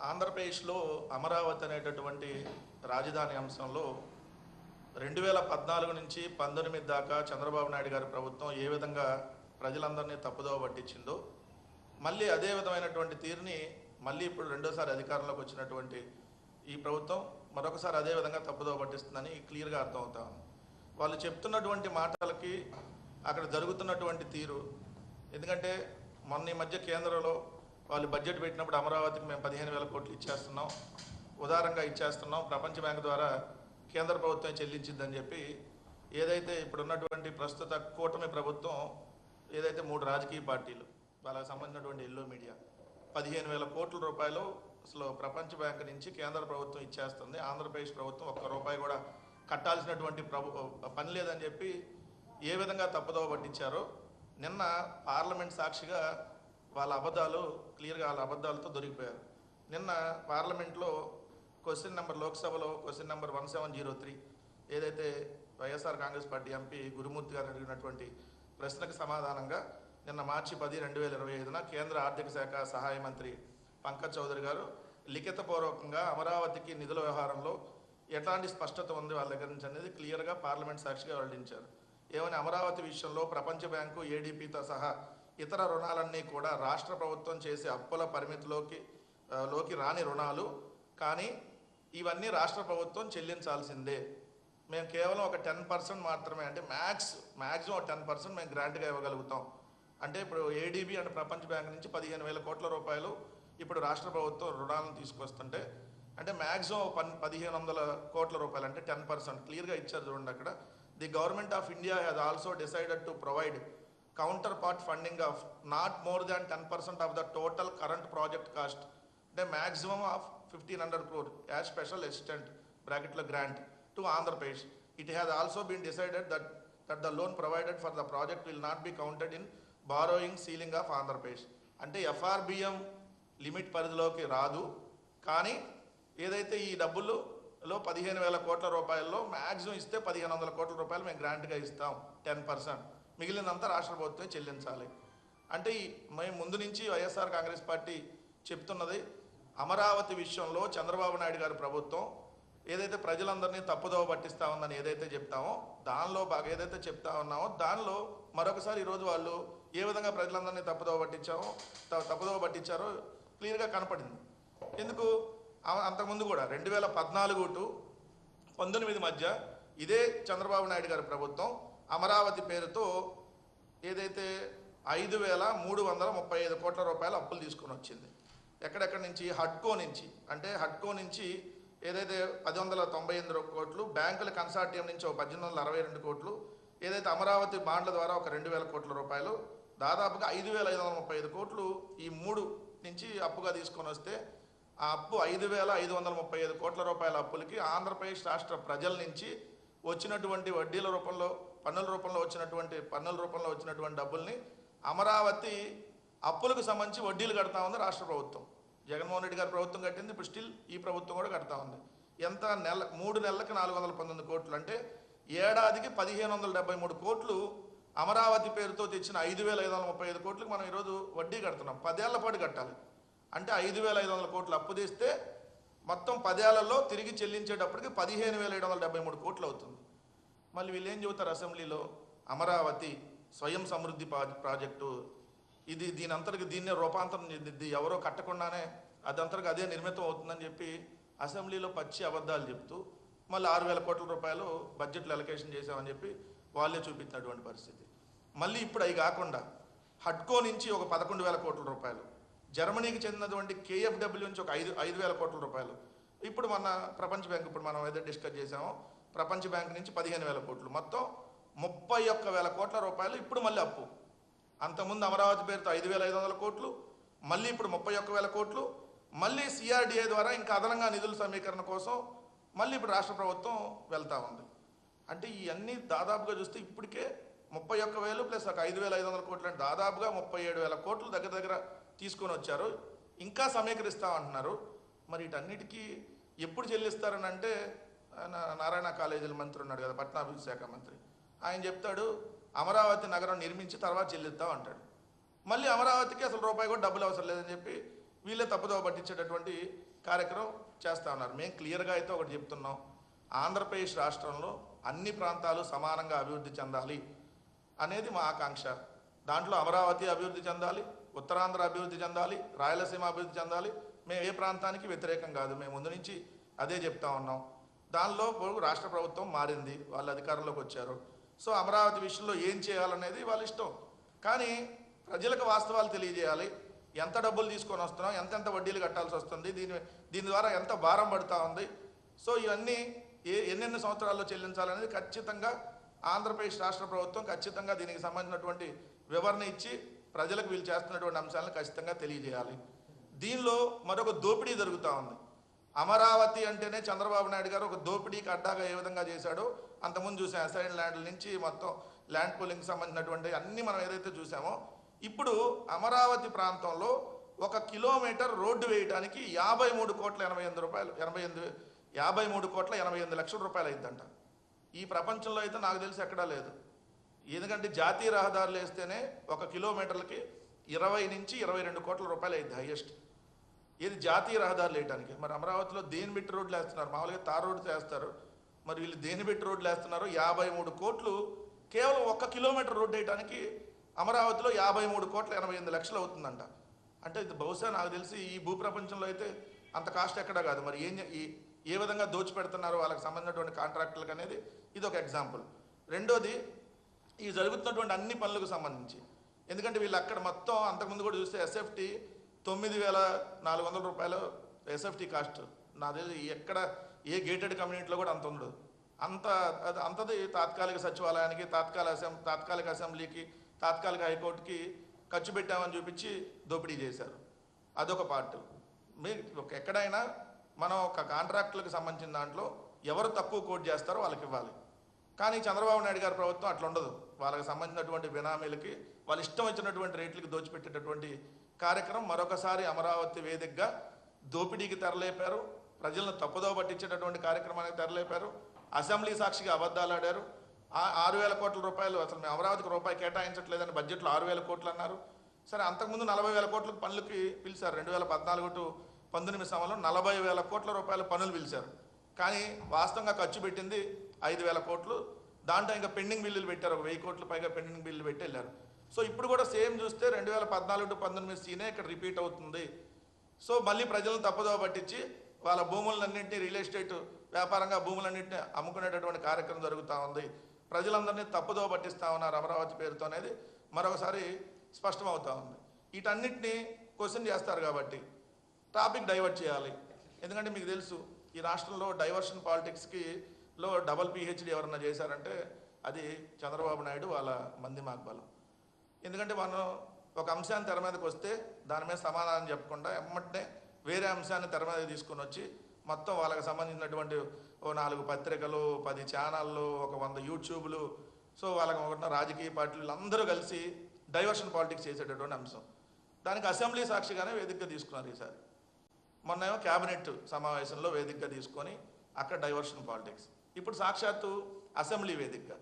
ఆంధ్రప్రదేశ్లో అమరావతి అనేటటువంటి రాజధాని అంశంలో 2014 నుంచి 19 దాకా చంద్రబాబు నాయుడు గారి ప్రభుత్వం ఏ విధంగా ప్రజలందరినీ తప్పుదోవ పట్టించిందో మళ్ళీ అదే విధమైనటువంటి తీరుని మళ్ళీ ఇప్పుడు రెండోసారి అధికారంలోకి వచ్చినటువంటి ఈ ప్రభుత్వం మరొకసారి అదే విధంగా తప్పుదోవ పట్టిస్తుందని క్లియర్గా అర్థమవుతా ఉంది. వాళ్ళు చెప్తున్నటువంటి మాటలకి అక్కడ జరుగుతున్నటువంటి తీరు, ఎందుకంటే మొన్న ఈ మధ్య కేంద్రంలో వాళ్ళు బడ్జెట్ పెట్టినప్పుడు అమరావతికి మేము 15,000 కోట్లు ఇచ్చేస్తున్నాం, ఉదారంగా ఇచ్చేస్తున్నాం, ప్రపంచ బ్యాంకు ద్వారా కేంద్ర ప్రభుత్వం చెల్లించిందని చెప్పి ఏదైతే ఇప్పుడున్నటువంటి ప్రస్తుత కూటమి ప్రభుత్వం ఏదైతే 3 రాజకీయ పార్టీలు వాళ్ళకి సంబంధించినటువంటి ఎల్లో మీడియా 15,000 కోట్ల రూపాయలు అసలు ప్రపంచ బ్యాంకు నుంచి కేంద్ర ప్రభుత్వం ఇచ్చేస్తుంది, ఆంధ్రప్రదేశ్ ప్రభుత్వం ఒక్క రూపాయి కూడా కట్టాల్సినటువంటి పని లేదని చెప్పి ఏ విధంగా తప్పుదోవ పట్టించారో నిన్న పార్లమెంట్ సాక్షిగా వాళ్ళ అబద్ధాలు క్లియర్గా వాళ్ళ అబద్ధాలతో దొరికిపోయారు. నిన్న పార్లమెంట్లో క్వశ్చన్ నెంబర్ లోక్సభలో క్వశ్చన్ నెంబర్ 1703 ఏదైతే వైఎస్ఆర్ కాంగ్రెస్ పార్టీ ఎంపీ గురుమూర్తి గారు అడిగినటువంటి ప్రశ్నకు సమాధానంగా నిన్న మార్చి 10, 2025 కేంద్ర ఆర్థిక శాఖ సహాయ మంత్రి పంకజ్ చౌదరి గారు లిఖితపూర్వకంగా అమరావతికి నిధుల వ్యవహారంలో ఎట్లాంటి స్పష్టత ఉంది వాళ్ళ దగ్గర నుంచి అనేది క్లియర్గా పార్లమెంట్ సాక్షిగా వెల్లడించారు. ఏమని అమరావతి విషయంలో ప్రపంచ బ్యాంకు, ఏడీపీతో సహా ఇతర రుణాలన్నీ కూడా రాష్ట్ర ప్రభుత్వం చేసే అప్పుల పరిమితిలోకి రాని రుణాలు, కానీ ఇవన్నీ రాష్ట్ర ప్రభుత్వం చెల్లించాల్సిందే. మేము కేవలం ఒక 10% మాత్రమే, అంటే మ్యాక్సిమం 10% మేము గ్రాంట్గా ఇవ్వగలుగుతాం. అంటే ఇప్పుడు ఏడీబీ అండ్ ప్రపంచ బ్యాంక్ నుంచి 15,000 కోట్ల రూపాయలు ఇప్పుడు రాష్ట్ర ప్రభుత్వం రుణాలను తీసుకొస్తుంటే అంటే మ్యాక్సిమం 1,500 కోట్ల రూపాయలు, అంటే 10% క్లియర్గా ఇచ్చారు చూడండి అక్కడ. The government of India has also decided to provide counterpart funding of not more than 10% of the total current project cost, అంటే maximum of 1,500 crore as special assistant బ్రాకెట్లో grant to Andhra Pradesh. It has also been decided that the loan provided for the project will not be counted in borrowing ceiling of Andhra Pradesh. అంటే FRBM limit పరిధిలోకి రాదు, కానీ ఏదైతే ఈ డబ్బుల్లో 15,000 కోట్ల రూపాయల్లో మ్యాక్సిమం ఇస్తే 1,500 కోట్ల రూపాయలు మేము గ్రాంట్గా ఇస్తాం 10%, మిగిలినంతా రాష్ట్ర ప్రభుత్వమే చెల్లించాలి. అంటే మేము ముందు నుంచి వైఎస్ఆర్ కాంగ్రెస్ పార్టీ చెప్తున్నది అమరావతి విషయంలో చంద్రబాబు నాయుడు గారి ప్రభుత్వం ఏదైతే ప్రజలందరినీ తప్పుదోవ పట్టిస్తా ఉందని ఏదైతే చెప్తామో దానిలో బాగా ఏదైతే చెప్తా ఉన్నామో దానిలో మరొకసారి ఈరోజు వాళ్ళు ఏ విధంగా ప్రజలందరినీ తప్పుదోవ పట్టించారో క్లియర్గా కనపడింది. ఎందుకు అంతకుముందు కూడా 2014 to 19 మధ్య ఇదే చంద్రబాబు నాయుడు గారి ప్రభుత్వం అమరావతి పేరుతో ఏదైతే 5,335 కోట్ల రూపాయలు అప్పులు తీసుకొని వచ్చింది. ఎక్కడెక్కడి నుంచి? హడ్కో నుంచి, అంటే హడ్కో నుంచి ఏదైతే 1,198 కోట్లు, బ్యాంకుల కన్సార్టియం నుంచి 1,862 కోట్లు, ఏదైతే అమరావతి బాండ్ల ద్వారా ఒక 2,000 కోట్ల రూపాయలు, దాదాపుగా 5,535 కోట్లు ఈ 3 నుంచి అప్పుగా తీసుకొని వస్తే ఆ అప్పు 5,535 కోట్ల రూపాయల అప్పులకి ఆంధ్రప్రదేశ్ రాష్ట్ర ప్రజల నుంచి వచ్చినటువంటి వడ్డీల రూపంలో పన్నుల రూపంలో వచ్చినటువంటి డబ్బుల్ని అమరావతి అప్పులకు సంబంధించి వడ్డీలు కడతా ఉంది రాష్ట్ర ప్రభుత్వం. జగన్మోహన్ రెడ్డి గారి ప్రభుత్వం కట్టింది, ఇప్పుడు స్టిల్ ఈ ప్రభుత్వం కూడా కడతా ఉంది. ఎంత 3 నెలలకు 419 కోట్లు, అంటే ఏడాదికి 1,573 కోట్లు అమరావతి పేరుతో తెచ్చిన 5,535 కోట్లకు మనం ఈరోజు వడ్డీ కడుతున్నాం. 10 ఏళ్ల పాటు కట్టాలి. అంటే 5,500 కోట్లు అప్పు తెస్తే మొత్తం 10 ఏళ్లలో తిరిగి చెల్లించేటప్పటికి 15,773 కోట్లు అవుతుంది. మళ్ళీ వీళ్ళు ఏం చెబుతారు అసెంబ్లీలో? అమరావతి స్వయం సమృద్ధి ప్రాజెక్టు, దీన్నే రూపాంతరం చెందిద్ది, ఎవరో కట్టకుండానే అదంతరికి అదే నిర్మితం అవుతుందని చెప్పి అసెంబ్లీలో పచ్చి అబద్ధాలు చెప్తూ మళ్ళీ 6,000 కోట్ల రూపాయలు బడ్జెట్లో అలొకేషన్ చేశామని చెప్పి వాళ్ళే చూపించినటువంటి పరిస్థితి. మళ్ళీ ఇప్పుడు అవి కాకుండా హడ్కో నుంచి ఒక 11,000 కోట్ల రూపాయలు, జర్మనీకి చెందినటువంటి కేఎఫ్డబ్ల్యూ నుంచి ఒక 5,000 కోట్ల రూపాయలు, ఇప్పుడు మన ప్రపంచ బ్యాంక్, ఇప్పుడు మనం ఏదైతే డిస్కస్ చేసామో ప్రపంచ బ్యాంక్ నుంచి 15,000 కోట్లు, మొత్తం 31,000 కోట్ల రూపాయలు ఇప్పుడు మళ్ళీ అప్పు. అంతకుముందు అమరావతి పేరుతో 5,500 కోట్లు, మళ్ళీ ఇప్పుడు 31,000 కోట్లు, మళ్ళీ సిఆర్డిఏ ద్వారా ఇంకా అదనంగా నిధుల సమీకరణ కోసం మళ్ళీ ఇప్పుడు రాష్ట్ర ప్రభుత్వం వెళ్తూ ఉంది. అంటే ఇవన్నీ దాదాపుగా చూస్తే ఇప్పటికే 31,000 ప్లస్ ఒక 5,500 కోట్లు, అంటే దాదాపుగా 37,000 కోట్లు దగ్గర తీసుకొని వచ్చారు. ఇంకా సమీకరిస్తామంటున్నారు. మరి వీటన్నిటికీ ఎప్పుడు చెల్లిస్తారని అంటే నారాయణ కాలేజీల మంత్రి ఉన్నాడు కదా, పట్టణాభివృద్ధి శాఖ మంత్రి, ఆయన చెప్తాడు అమరావతి నగరం నిర్మించి తర్వాత చెల్లిద్దాం అంటాడు. మళ్ళీ అమరావతికి అసలు రూపాయి కూడా డబ్బులు అవసరం లేదని చెప్పి వీళ్ళే తప్పుదోవ పట్టించేటటువంటి కార్యక్రమం చేస్తూ ఉన్నారు. మేము క్లియర్గా అయితే ఒకటి చెప్తున్నాం, ఆంధ్రప్రదేశ్ రాష్ట్రంలో అన్ని ప్రాంతాలు సమానంగా అభివృద్ధి చెందాలి అనేది మా ఆకాంక్ష. దాంట్లో అమరావతి అభివృద్ధి చెందాలి, ఉత్తరాంధ్ర అభివృద్ధి చెందాలి, రాయలసీమ అభివృద్ధి చెందాలి. మేము ఏ ప్రాంతానికి వ్యతిరేకం కాదు, మేము ముందు నుంచి అదే చెప్తా ఉన్నాం. దానిలో రాష్ట్ర ప్రభుత్వం మారింది, వాళ్ళు అధికారంలోకి వచ్చారు. సో అమరావతి విషయంలో ఏం చేయాలనేది వాళ్ళ ఇష్టం. కానీ ప్రజలకు వాస్తవాలు తెలియజేయాలి. ఎంత డబ్బులు తీసుకొని వస్తున్నాం, ఎంతెంత వడ్డీలు కట్టాల్సి వస్తుంది, దీని ద్వారా ఎంత భారం పడుతూ ఉంది, సో ఇవన్నీ ఎన్నెన్ని సంవత్సరాల్లో చెల్లించాలనేది ఖచ్చితంగా ఆంధ్రప్రదేశ్ రాష్ట్ర ప్రభుత్వం ఖచ్చితంగా దీనికి సంబంధించినటువంటి వివరణ ఇచ్చి ప్రజలకు వీళ్ళు చేస్తున్నటువంటి అంశాలను ఖచ్చితంగా తెలియజేయాలి. దీనిలో మరొక దోపిడీ జరుగుతూ ఉంది. అమరావతి అంటేనే చంద్రబాబు నాయుడు గారు ఒక దోపిడీకి అడ్డాగా ఏ విధంగా చేశాడో అంతకుముందు చూసాం. అసైన్ ల్యాండ్ల నుంచి మొత్తం ల్యాండ్ పూలింగ్కి సంబంధించినటువంటి అన్ని మనం ఏదైతే చూసామో, ఇప్పుడు అమరావతి ప్రాంతంలో 1 కిలోమీటర్ రోడ్డు వేయడానికి 53 కోట్ల 88 రూపాయలు 53 కోట్ల 88 లక్షల రూపాయలు అయిందంట. ఈ ప్రపంచంలో అయితే నాకు తెలిసి ఎక్కడా లేదు. ఎందుకంటే జాతీయ రహదారులు వేస్తేనే 1 కిలోమీటర్లకి 20 నుంచి 22 కోట్ల రూపాయలు అయింది హైయెస్ట్. ఇది జాతీయ రహదారులు వేయడానికి. మరి అమరావతిలో దేని పెట్టి రోడ్లు వేస్తున్నారు? మామూలుగా తార్ రోడ్డు వేస్తారు, మరి వీళ్ళు దేని పెట్టి రోడ్లు వేస్తున్నారు? 53 కోట్లు కేవలం 1 కిలోమీటర్ రోడ్డు వేయడానికి అమరావతిలో 53 కోట్ల 88 లక్షలు అవుతుందంట. అంటే ఇది బహుశా నాకు తెలిసి ఈ భూప్రపంచంలో అయితే అంత కాస్ట్ ఎక్కడా కాదు. మరి ఏ విధంగా దోచిపెడుతున్నారు వాళ్ళకి సంబంధించినటువంటి కాంట్రాక్టులకు అనేది ఇది ఒక ఎగ్జాంపుల్. రెండోది, ఈ జరుగుతున్నటువంటి అన్ని పనులకు సంబంధించి, ఎందుకంటే వీళ్ళు అక్కడ మొత్తం అంతకుముందు కూడా చూస్తే ఎస్ఎఫ్టీ 9,400 రూపాయలు ఎస్ఎఫ్టీ కాస్ట్. నాకు తెలిసి ఎక్కడ ఏ గేటెడ్ కమ్యూనిటీలో కూడా అంత ఉండదు. అంతది తాత్కాలిక సచివాలయానికి, తాత్కాలిక అసెంబ్లీకి, తాత్కాలిక హైకోర్టుకి ఖర్చు పెట్టామని చూపించి దోపిడీ చేశారు. అదొక పార్ట్. ఎక్కడైనా మనం ఒక కాంట్రాక్టులకు సంబంధించిన దాంట్లో ఎవరు తక్కువ కోట్ చేస్తారో వాళ్ళకి ఇవ్వాలి. కానీ చంద్రబాబు నాయుడు గారి ప్రభుత్వం అట్లా ఉండదు. వాళ్ళకి సంబంధించినటువంటి బినామీలకి వాళ్ళు ఇష్టం వచ్చినటువంటి రేట్లకి దోచిపెట్టేటటువంటి కార్యక్రమం మరొకసారి అమరావతి వేదికగా దోపిడీకి తెరలేపారు. ప్రజలను తప్పుదోవ పట్టించేటటువంటి కార్యక్రమానికి తెరలేపారు. అసెంబ్లీ సాక్షిగా అబద్ధాలు ఆడారు. 6,000 కోట్ల రూపాయలు అసలు మేము అమరావతికి రూపాయి కేటాయించట్లేదని బడ్జెట్లో 6,000 కోట్లు అన్నారు. సరే, అంతకుముందు 40,000 కోట్ల పనులకి పిలిచారు. 2014 టు 19 సంవత్సరంలో 40,000 కోట్ల రూపాయల పనులు పిలిచారు. కానీ వాస్తవంగా ఖర్చు పెట్టింది 5,000 కోట్లు. దాంట్లో ఇంకా పెండింగ్ బిల్లులు పెట్టారు, 1,000 కోట్ల పైగా పెండింగ్ బిల్లులు పెట్టి వెళ్ళారు. సో ఇప్పుడు కూడా సేమ్ చూస్తే 2014 టు 19 సీనే ఇక్కడ రిపీట్ అవుతుంది. సో మళ్ళీ ప్రజలను తప్పుదోవ పట్టించి వాళ్ళ భూములన్నింటినీ రియల్ ఎస్టేట్ వ్యాపారంగా భూములన్నింటినీ అమ్ముకునేటటువంటి కార్యక్రమం జరుగుతూ ఉంది. ప్రజలందరినీ తప్పుదోవ పట్టిస్తూ ఉన్నారు అమరావతి పేరుతో అనేది మరొకసారి స్పష్టమవుతూ ఉంది. వీటన్నిటినీ క్వశ్చన్ చేస్తారు కాబట్టి టాపిక్ డైవర్ట్ చేయాలి. ఎందుకంటే మీకు తెలుసు, ఈ రాష్ట్రంలో డైవర్షన్ పాలిటిక్స్కి డబల్ పిహెచ్డి ఎవరన్నా చేశారంటే అది చంద్రబాబు నాయుడు వాళ్ళ మంది మాగ్బలం. ఎందుకంటే మనం ఒక అంశాన్ని తెర మీదకి వస్తే దాని మీద సమాధానం చెప్పకుండా ఎమ్మటనే వేరే అంశాన్ని తెర మీద తీసుకొని వచ్చి మొత్తం వాళ్ళకి సంబంధించినటువంటి 4 పత్రికలు, 10 ఛానళ్ళు, 100 యూట్యూబ్లు, సో వాళ్ళకి ఉన్న రాజకీయ పార్టీలు అందరూ కలిసి డైవర్షన్ పాలిటిక్స్ చేసేటటువంటి అంశం. దానికి అసెంబ్లీ సాక్షిగానే వేదికగా తీసుకున్నారు ఈసారి. మొన్నేమో క్యాబినెట్ సమావేశంలో వేదికగా తీసుకొని అక్కడ డైవర్షన్ పాలిటిక్స్. ఇప్పుడు సాక్షాత్తు అసెంబ్లీ వేదికగా